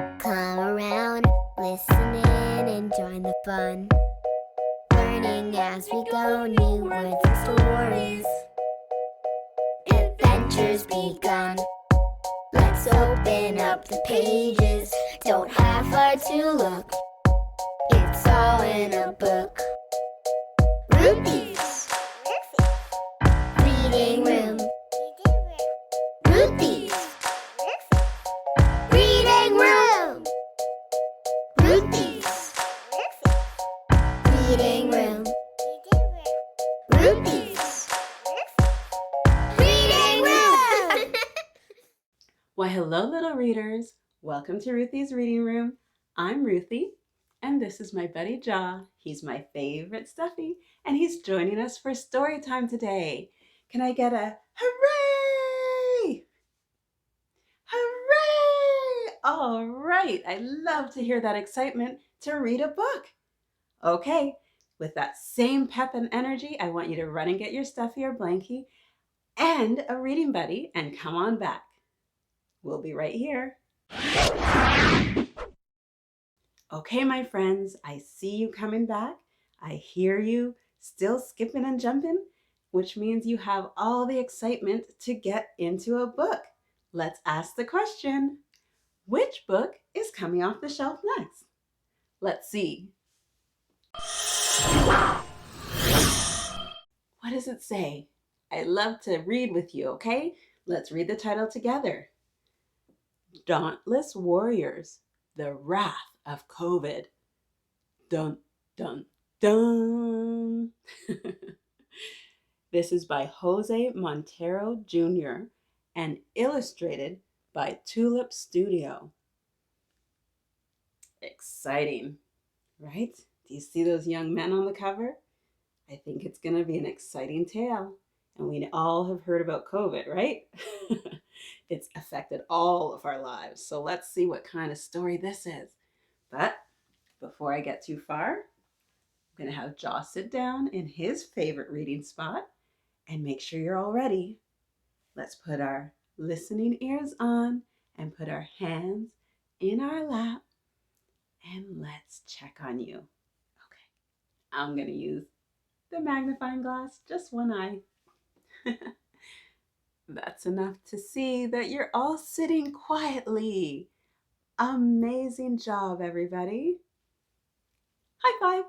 Come around, listening and join the fun. Learning as we go, new words and stories. Adventures begun. Let's open up the pages. Don't have far to look. It's all in a book. Ruthy's Reading Room. Ruthy's Reading Room. Ruthy's Reading Room. Ruthy's Reading Room. Why, hello, little readers. Welcome to Ruthy's Reading Room. I'm Ruthy, and this is my buddy Jaw. He's my favorite stuffy, and he's joining us for story time today. Can I get a hooray? Hooray! All right, I love to hear that excitement to read a book. Okay, with that same pep and energy, I want you to run and get your stuffy or blankie and a reading buddy and come on back. We'll be right here. Okay, my friends, I see you coming back. I hear you still skipping and jumping, which means you have all the excitement to get into a book. Let's ask the question, which book is coming off the shelf next? Let's see. What does it say? I love to read with you, okay? Let's read the title together. Dauntless Warriors, The Wrath of Kovid. Dun, dun, dun. This is by Jose Montero Jr. and illustrated by Tulip Studio. Exciting, right? Do you see those young men on the cover? I think it's going to be an exciting tale. And we all have heard about COVID, right? It's affected all of our lives. So let's see what kind of story this is. But before I get too far, I'm going to have Joss sit down in his favorite reading spot and make sure you're all ready. Let's put our listening ears on and put our hands in our lap and let's check on you. Okay, I'm going to use the magnifying glass, just one eye. That's enough to see that you're all sitting quietly. Amazing job, everybody. High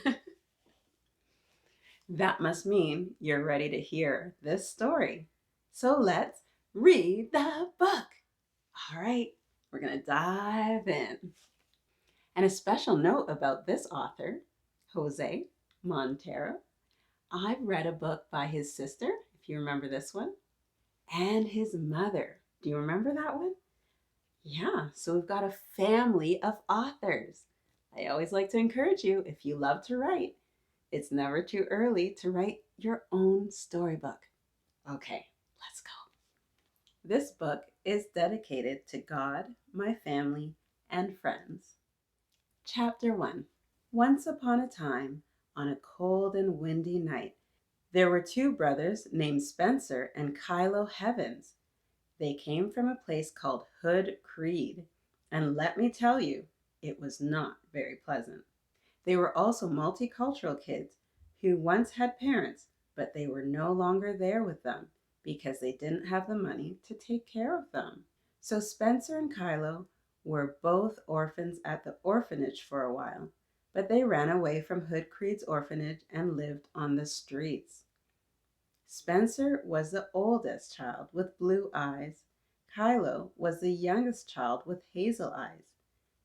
five. That must mean you're ready to hear this story. So let's read the book. All right, we're going to dive in. And a special note about this author, Jose Montero. I've read a book by his sister, if you remember this one, and his mother. Do you remember that one? Yeah, so we've got a family of authors. I always like to encourage you, if you love to write, it's never too early to write your own storybook. Okay, let's go. This book is dedicated to God, my family, and friends. Chapter 1. Once upon a time, on a cold and windy night, there were two brothers named Spencer and Kylo Heavens. They came from a place called Hood Creed, and let me tell you, it was not very pleasant. They were also multicultural kids who once had parents, but they were no longer there with them because they didn't have the money to take care of them. So Spencer and Kylo were both orphans at the orphanage for a while, but they ran away from Hood Creed's orphanage and lived on the streets. Spencer was the oldest child with blue eyes. Kylo was the youngest child with hazel eyes.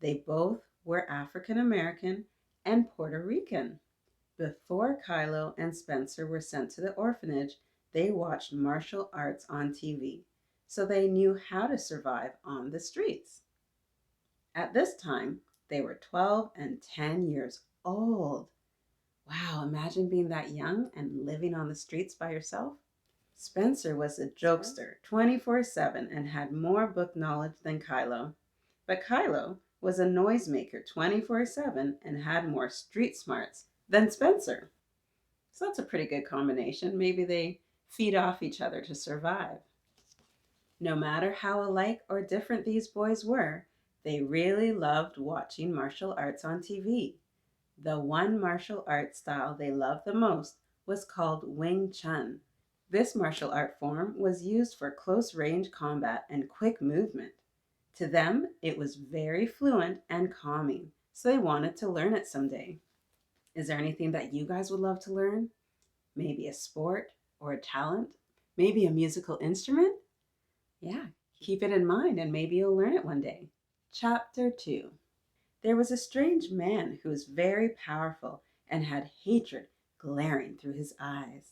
They both were African American and Puerto Rican. Before Kylo and Spencer were sent to the orphanage, they watched martial arts on TV, so they knew how to survive on the streets. At this time, they were 12 and 10 years old. Wow, imagine being that young and living on the streets by yourself. Spencer was a jokester 24/7 and had more book knowledge than Kylo. But Kylo was a noisemaker 24/7 and had more street smarts than Spencer. So that's a pretty good combination. Maybe they feed off each other to survive. No matter how alike or different these boys were, They really loved watching martial arts on TV. The one martial art style they loved the most was called Wing Chun. This martial art form was used for close range combat and quick movement. To them, it was very fluent and calming, so they wanted to learn it someday. Is there anything that you guys would love to learn? Maybe a sport or a talent? Maybe a musical instrument? Yeah, keep it in mind and maybe you'll learn it one day. Chapter 2. There was a strange man who was very powerful and had hatred glaring through his eyes.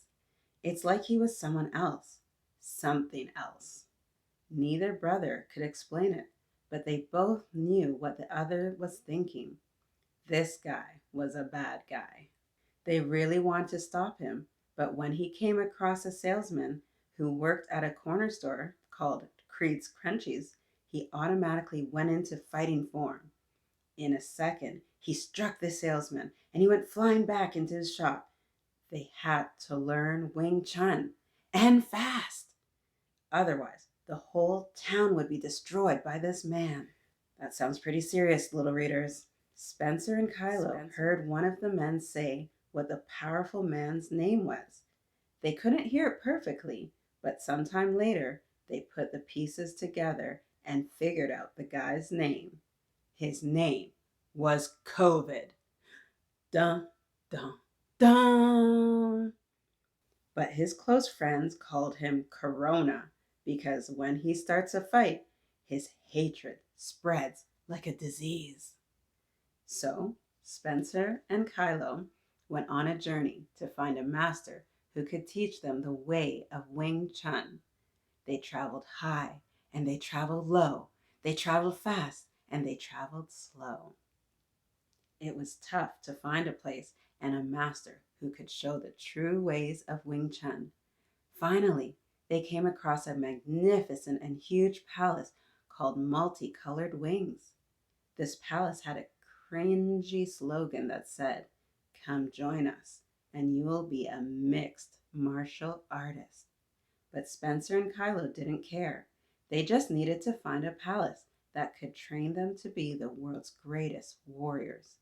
It's like he was someone else, something else. Neither brother could explain it, but they both knew what the other was thinking. This guy was a bad guy. They really wanted to stop him, but when he came across a salesman who worked at a corner store called Creed's Crunchies, he automatically went into fighting form. In a second, he struck the salesman and he went flying back into his shop. They had to learn Wing Chun, and fast. Otherwise, the whole town would be destroyed by this man. That sounds pretty serious, little readers. Spencer and Kylo heard one of the men say what the powerful man's name was. They couldn't hear it perfectly, but sometime later, they put the pieces together and figured out the guy's name. His name was Kovid. Dun, dun, dun. But his close friends called him Corona because when he starts a fight, his hatred spreads like a disease. So Spencer and Kylo went on a journey to find a master who could teach them the way of Wing Chun. They traveled high and they traveled low. They traveled fast and they traveled slow. It was tough to find a place and a master who could show the true ways of Wing Chun. Finally, they came across a magnificent and huge palace called Multicolored Wings. This palace had a cringy slogan that said, "Come join us, and you will be a mixed martial artist." But Spencer and Kylo didn't care. They just needed to find a palace that could train them to be the world's greatest warriors.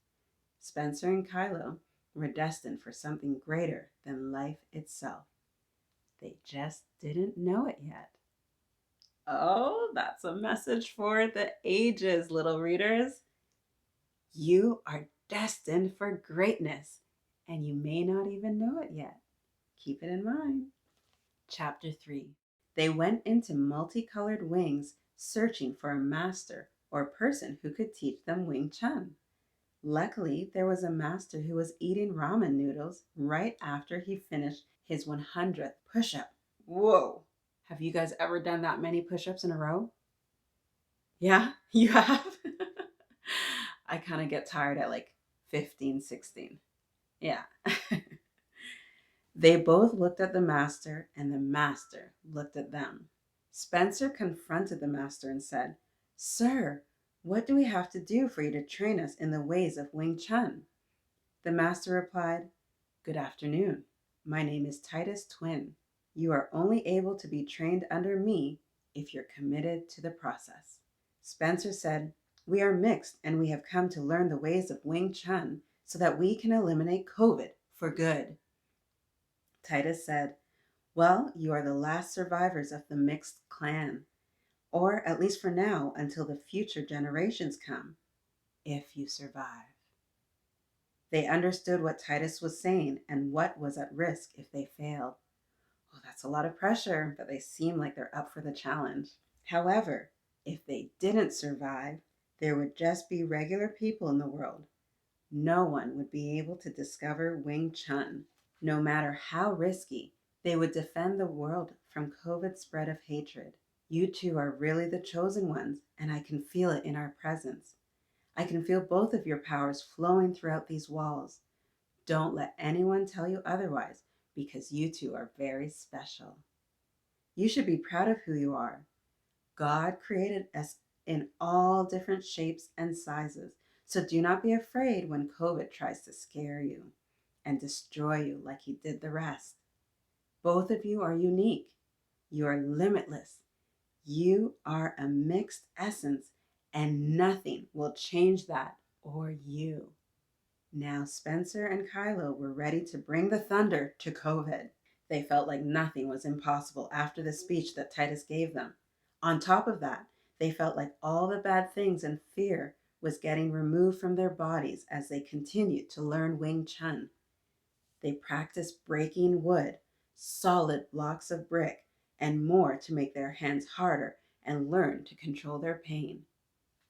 Spencer and Kylo were destined for something greater than life itself. They just didn't know it yet. Oh, that's a message for the ages, little readers. You are destined for greatness, and you may not even know it yet. Keep it in mind. Chapter 3. They went into Multicolored Wings searching for a master or person who could teach them Wing Chun. Luckily, there was a master who was eating ramen noodles right after he finished his 100th push-up. Whoa! Have you guys ever done that many push-ups in a row? Yeah, you have? I kind of get tired at like 15, 16. Yeah. They both looked at the master, and the master looked at them. Spencer confronted the master and said, "Sir, what do we have to do for you to train us in the ways of Wing Chun?" The master replied, "Good afternoon. My name is Titus Twin. You are only able to be trained under me if you're committed to the process." Spencer said, "We are mixed and we have come to learn the ways of Wing Chun so that we can eliminate COVID for good." Titus said, "Well, you are the last survivors of the mixed clan, or at least for now until the future generations come, if you survive." They understood what Titus was saying and what was at risk if they failed. Oh, that's a lot of pressure, but they seem like they're up for the challenge. However, if they didn't survive, there would just be regular people in the world. No one would be able to discover Wing Chun. No matter how risky, they would defend the world from COVID's spread of hatred. You two are really the chosen ones, and I can feel it in our presence. I can feel both of your powers flowing throughout these walls. Don't let anyone tell you otherwise, because you two are very special. You should be proud of who you are. God created us in all different shapes and sizes, so do not be afraid when COVID tries to scare you and destroy you like he did the rest. Both of you are unique. You are limitless. You are a mixed essence, and nothing will change that or you. Now Spencer and Kylo were ready to bring the thunder to Kovid. They felt like nothing was impossible after the speech that Titus gave them. On top of that, they felt like all the bad things and fear was getting removed from their bodies as they continued to learn Wing Chun. They practiced breaking wood, solid blocks of brick, and more to make their hands harder and learn to control their pain.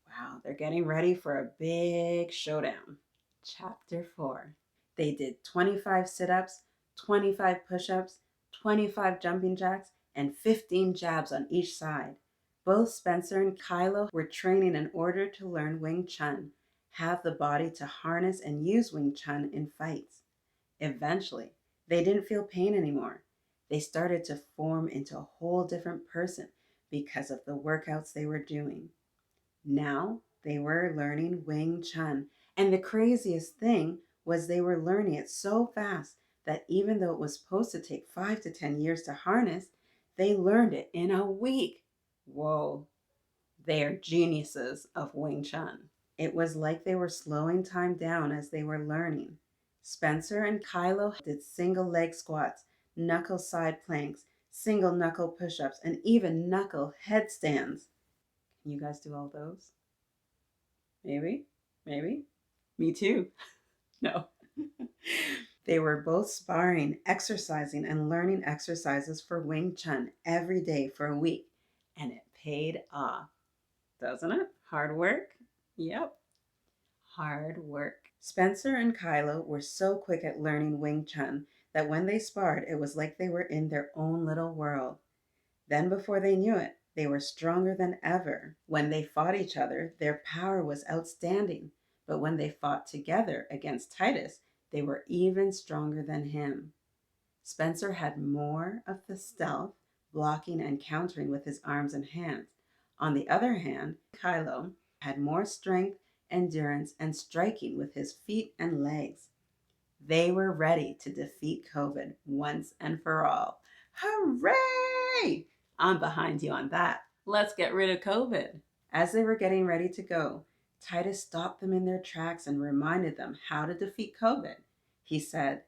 Wow, they're getting ready for a big showdown. Chapter 4. They did 25 sit-ups, 25 push-ups, 25 jumping jacks, and 15 jabs on each side. Both Spencer and Kylo were training in order to learn Wing Chun, have the body to harness and use Wing Chun in fights. Eventually, they didn't feel pain anymore. They started to form into a whole different person because of the workouts they were doing. Now they were learning Wing Chun, and the craziest thing was they were learning it so fast that even though it was supposed to take 5 to 10 years to harness, they learned it in a week. Whoa, they are geniuses of Wing Chun. It was like they were slowing time down as they were learning. Spencer and Kylo did single leg squats, knuckle side planks, single knuckle push-ups, and even knuckle headstands. Can you guys do all those? Maybe. Me too. No. They were both sparring, exercising, and learning exercises for Wing Chun every day for a week, and it paid off. Doesn't it? Hard work? Yep. Hard work. Spencer and Kylo were so quick at learning Wing Chun that when they sparred, it was like they were in their own little world. Then before they knew it, they were stronger than ever. When they fought each other, their power was outstanding. But when they fought together against Titus, they were even stronger than him. Spencer had more of the stealth, blocking and countering with his arms and hands. On the other hand, Kylo had more strength, endurance, and striking with his feet and legs. They were ready to defeat Kovid once and for all. Hooray! I'm behind you on that. Let's get rid of Kovid. As they were getting ready to go, Titus stopped them in their tracks and reminded them how to defeat Kovid. He said,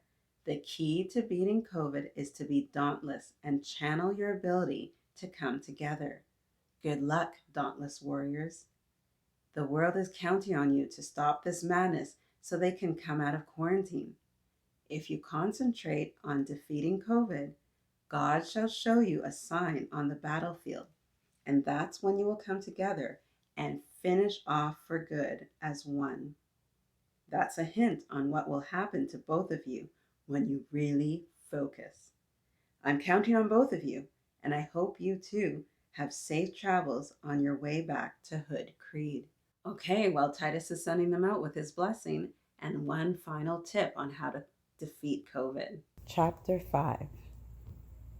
"The key to beating Kovid is to be dauntless and channel your ability to come together. Good luck, dauntless warriors. The world is counting on you to stop this madness so they can come out of quarantine. If you concentrate on defeating Kovid, God shall show you a sign on the battlefield, and that's when you will come together and finish off for good as one." That's a hint on what will happen to both of you when you really focus. I'm counting on both of you, and I hope you too have safe travels on your way back to Hood Creed. Okay, well, Titus is sending them out with his blessing and one final tip on how to defeat Kovid. Chapter 5.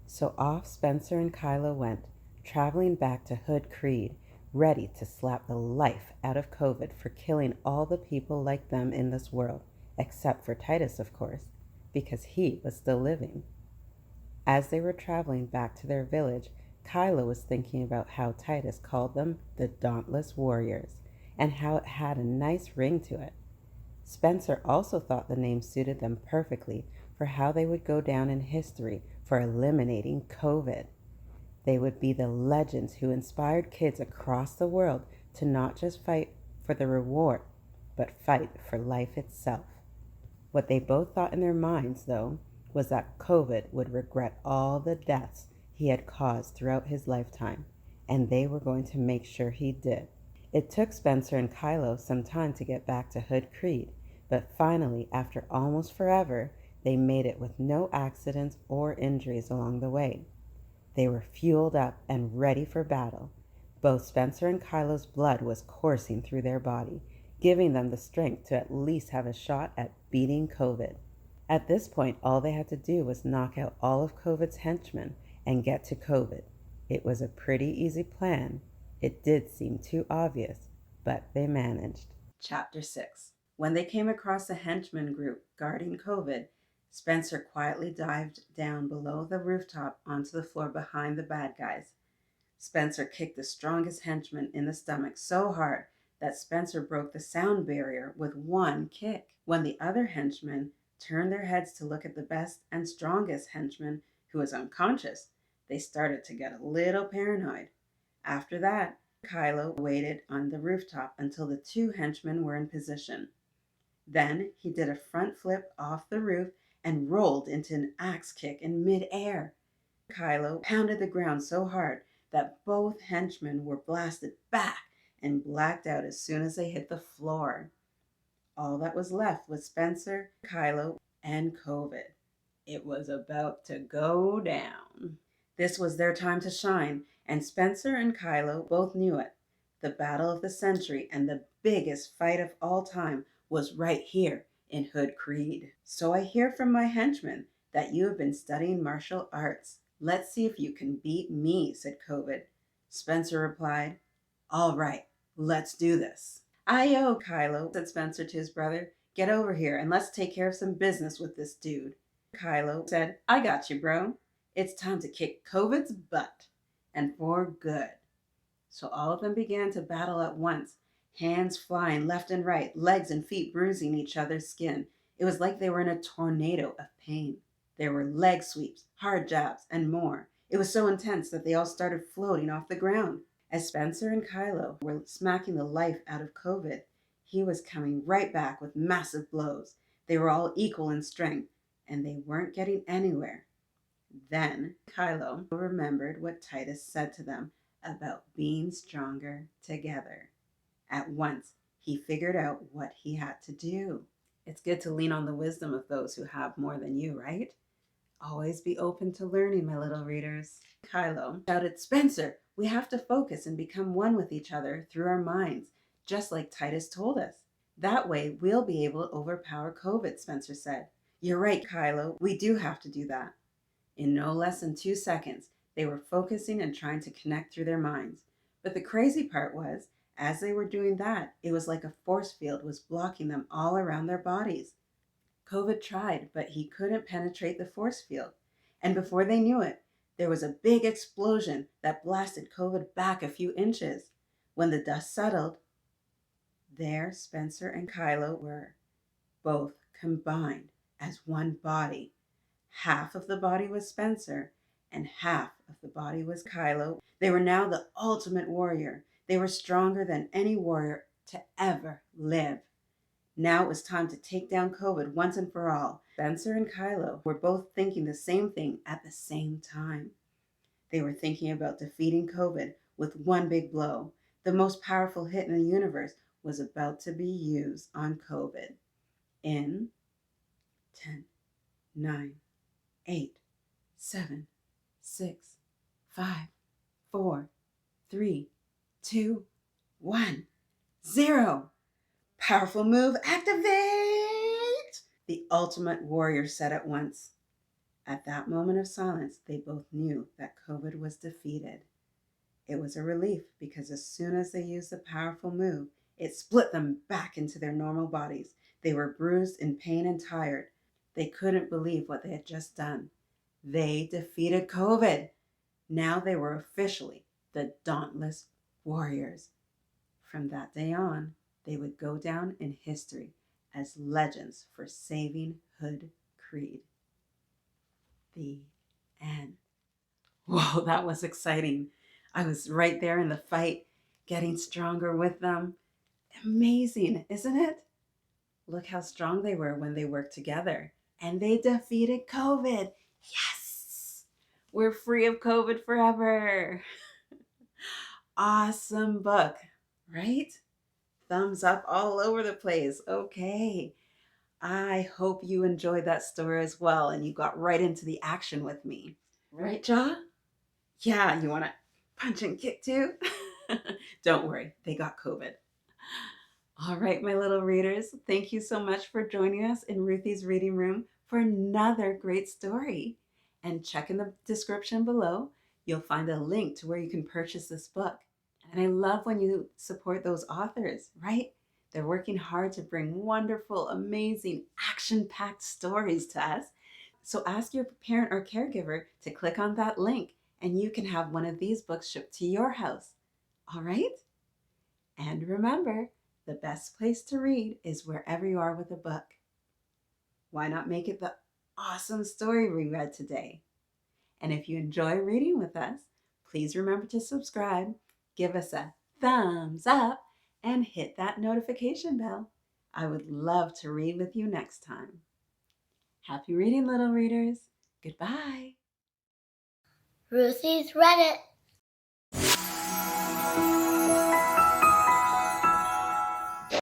So off Spencer and Kylo went, traveling back to Hood Creed, ready to slap the life out of Kovid for killing all the people like them in this world, except for Titus, of course, because he was still living. As they were traveling back to their village, Kylo was thinking about how Titus called them the Dauntless Warriors, and how it had a nice ring to it. Spencer also thought the name suited them perfectly for how they would go down in history for eliminating Kovid. They would be the legends who inspired kids across the world to not just fight for the reward, but fight for life itself. What they both thought in their minds, though, was that Kovid would regret all the deaths he had caused throughout his lifetime, and they were going to make sure he did. It took Spencer and Kylo some time to get back to Hood Creed, but finally, after almost forever, they made it with no accidents or injuries along the way. They were fueled up and ready for battle. Both Spencer and Kylo's blood was coursing through their body, giving them the strength to at least have a shot at beating Kovid. At this point, all they had to do was knock out all of Kovid's henchmen and get to Kovid. It was a pretty easy plan. It did seem too obvious, but they managed. Chapter 6. When they came across a henchman group guarding Kovid, Spencer quietly dived down below the rooftop onto the floor behind the bad guys. Spencer kicked the strongest henchman in the stomach so hard that Spencer broke the sound barrier with one kick. When the other henchmen turned their heads to look at the best and strongest henchman, who was unconscious, they started to get a little paranoid. After that, Kylo waited on the rooftop until the two henchmen were in position. Then he did a front flip off the roof and rolled into an axe kick in midair. Kylo pounded the ground so hard that both henchmen were blasted back and blacked out as soon as they hit the floor. All that was left was Spencer, Kylo, and Kovid. It was about to go down. This was their time to shine, and Spencer and Kylo both knew it. The battle of the century and the biggest fight of all time was right here in Hood Creed. So I hear from my henchmen that you have been studying martial arts. Let's see if you can beat me, said Kovid. Spencer replied, all right, let's do this. Ayo, Kylo, said Spencer to his brother. Get over here and let's take care of some business with this dude. Kylo said, I got you, bro. It's time to kick Kovid's butt, and for good. So all of them began to battle at once, hands flying left and right, legs and feet bruising each other's skin. It was like they were in a tornado of pain. There were leg sweeps, hard jabs, and more. It was so intense that they all started floating off the ground. As Spencer and Kylo were smacking the life out of Kovid, he was coming right back with massive blows. They were all equal in strength, and they weren't getting anywhere. Then Kylo remembered what Titus said to them about being stronger together. At once, he figured out what he had to do. It's good to lean on the wisdom of those who have more than you, right? Always be open to learning, my little readers. Kylo shouted, Spencer, we have to focus and become one with each other through our minds, just like Titus told us. That way, we'll be able to overpower Kovid, Spencer said. You're right, Kylo. We do have to do that. In no less than 2 seconds, they were focusing and trying to connect through their minds. But the crazy part was, as they were doing that, it was like a force field was blocking them all around their bodies. Kovid tried, but he couldn't penetrate the force field. And before they knew it, there was a big explosion that blasted Kovid back a few inches. When the dust settled, there Spencer and Kylo were, both combined as one body. Half of the body was Spencer, and half of the body was Kylo. They were now the ultimate warrior. They were stronger than any warrior to ever live. Now it was time to take down Kovid once and for all. Spencer and Kylo were both thinking the same thing at the same time. They were thinking about defeating Kovid with one big blow. The most powerful hit in the universe was about to be used on Kovid. In 10, 9, 8, 7, 6, 5, 4, 3, 2, 1, 0. Powerful move, activate! The ultimate warrior said at once. At that moment of silence, they both knew that Kovid was defeated. It was a relief because as soon as they used the powerful move, it split them back into their normal bodies. They were bruised, in pain, and tired. They couldn't believe what they had just done. They defeated Kovid. Now they were officially the Dauntless Warriors. From that day on, they would go down in history as legends for saving Hood Creed. The end. Whoa, that was exciting. I was right there in the fight, getting stronger with them. Amazing, isn't it? Look how strong they were when they worked together. And they defeated Kovid. Yes! We're free of Kovid forever. Awesome book, right? Thumbs up all over the place. Okay. I hope you enjoyed that story as well and you got right into the action with me. Right, Jaw? Yeah, you want to punch and kick too? Don't worry, they got Kovid. All right, my little readers, thank you so much for joining us in Ruthy's Reading Room for another great story. And check in the description below. You'll find a link to where you can purchase this book. And I love when you support those authors, right? They're working hard to bring wonderful, amazing, action-packed stories to us. So ask your parent or caregiver to click on that link and you can have one of these books shipped to your house. All right? And remember, the best place to read is wherever you are with a book. Why not make it the awesome story we read today? And if you enjoy reading with us, please remember to subscribe, give us a thumbs up, and hit that notification bell. I would love to read with you next time. Happy reading, little readers. Goodbye. Ruthy's read it.